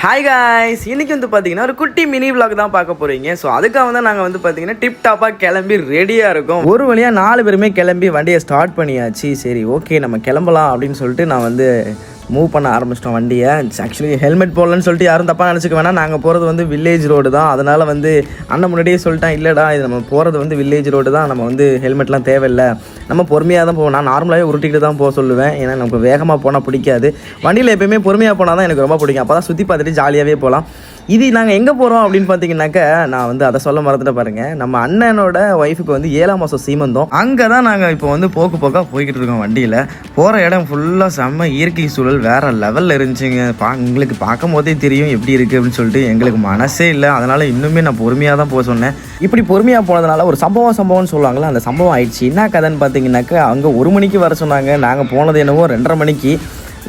Hi guys, இன்றைக்கி வந்து பார்த்தீங்கன்னா ஒரு குட்டி மினி விளாக் தான் பார்க்க போகிறீங்க. ஸோ அதுக்காக தான் நாங்கள் வந்து பார்த்தீங்கன்னா டிப் டாப்பாக கிளம்பி ரெடியாக இருக்கோம். ஒரு வழியாக 4 பேருமே கிளம்பி வண்டியை ஸ்டார்ட் பண்ணியாச்சு. சரி, ஓகே, நம்ம கிளம்பலாம் அப்படின்னு சொல்லிட்டு நான் வந்து மூவ் பண்ண ஆரம்பிச்சிட்டோம் வண்டியை. ஆக்சுவலி ஹெல்மெட் போடலன்னு சொல்லிட்டு யாரும் தப்பாக நினச்சிக்க வேணாம். நாங்கள் போகிறது வந்து வில்லேஜ் ரோடு தான். அதனால் வந்து அண்ணன் முன்னாடியே சொல்லிட்டேன், இல்லைடா இது நம்ம போகிறது வந்து வில்லேஜ் ரோடு தான், நம்ம வந்து ஹெல்மெட்லாம் தேவையில்லை, நம்ம பொறுமையாக தான் போவோம். நான் நார்மலாகவே உருட்டிட்டு தான் போக சொல்லுவேன். ஏன்னா நமக்கு வேகமாக போனால் பிடிக்காது. வண்டியில் எப்போயுமே பொறுமையாக போனால் தான் எனக்கு ரொம்ப பிடிக்கும். அப்போ தான் சுற்றி பார்த்துட்டு ஜாலியாகவே போகலாம். இது நாங்கள் எங்கே போகிறோம் அப்படின்னு பார்த்தீங்கன்னாக்கா, நான் வந்து அதை சொல்ல மறந்துட்டு பாருங்கள், நம்ம அண்ணனோட ஒய்ஃபுக்கு வந்து 7ஆம் மாதம் சீமந்தம். அங்கே தான் நாங்கள் இப்போ வந்து போக்காக போய்கிட்டு இருக்கோம். வண்டியில் போகிற இடம் ஃபுல்லாக செம்ம இயற்கை சூழல் வேறு லெவலில் இருந்துச்சுங்க. உங்களுக்கு பார்க்கும் போதே தெரியும் எப்படி இருக்குது அப்படின்னு சொல்லிட்டு. எங்களுக்கு மனசே இல்லை, அதனால் இன்னுமே நான் பொறுமையாக தான் போக சொன்னேன். இப்படி பொறுமையாக போனதுனால ஒரு சம்பவம்னு சொல்லுவாங்களே, அந்த சம்பவம் ஆயிடுச்சு. என்ன கதைன்னு பார்த்தீங்கன்னாக்கா, அங்கே 1 மணிக்கு வர சொன்னாங்க. நாங்கள் போனது என்னவோ 2:30 மணிக்கு.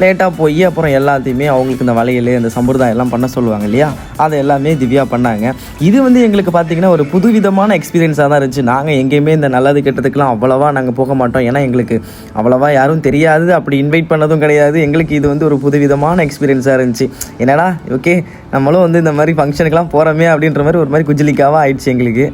லேட்டாக போய் அப்புறம் எல்லாத்தையுமே அவங்களுக்கு இந்த வளையல், இந்த சம்பிரதாயம் எல்லாம் பண்ண சொல்லுவாங்க இல்லையா, அதை எல்லாமே திவ்யா பண்ணாங்க. இது வந்து எங்களுக்கு பார்த்திங்கன்னா ஒரு புதுவிதமான எக்ஸ்பீரியன்ஸாக தான் இருந்துச்சு. நாங்கள் எங்கேயுமே இந்த நல்லது கெட்டதுக்கெலாம் அவ்வளோவா நாங்கள் போக மாட்டோம். ஏன்னா எங்களுக்கு அவ்வளோவா யாரும் தெரியாது, அப்படி இன்வைட் பண்ணதும் கிடையாது. எங்களுக்கு இது வந்து ஒரு புதுவிதமான எக்ஸ்பீரியன்ஸாக இருந்துச்சு. என்னடா ஓகே, நம்மளும் வந்து இந்த மாதிரி ஃபங்க்ஷனுக்கெலாம் போகிறோமே அப்படின்ற மாதிரி ஒரு மாதிரி குஜிலிக்காவாக ஆயிடுச்சு எங்களுக்கு.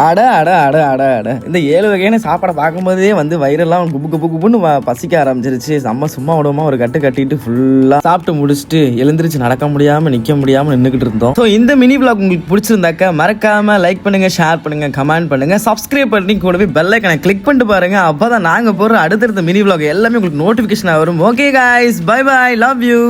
அட அட அட அட அட இந்த 7 வகையான சாப்பாடை பார்க்கும்போதே வந்து வயிறெல்லாம் குப்புன்னு பசிக்க ஆரம்பிச்சிருச்சு. சும்மா விடாமல் ஒரு கட்டு கட்டிட்டு ஃபுல்லாக சாப்பிட்டு முடிச்சுட்டு எழுந்திரிச்சு நடக்க முடியாமல் நிற்க முடியாமல் நின்றுக்கிட்டு இருந்தோம். ஸோ இந்த மினி விளாக் உங்களுக்கு பிடிச்சிருந்தாக்கா மறக்காமல் லைக் பண்ணுங்கள், ஷேர் பண்ணுங்கள், கமெண்ட் பண்ணுங்கள், சப்ஸ்கிரைப் பண்ணி கூடவே பெல் ஐக்கனை கிளிக் பண்ணிட்டு பாருங்கள். அப்போ தான் நாங்கள் போகிற அடுத்தடுத்த மினி விளாக் எல்லாமே உங்களுக்கு நோட்டிஃபிகேஷன் வரும். Okay guys, bye bye, love you.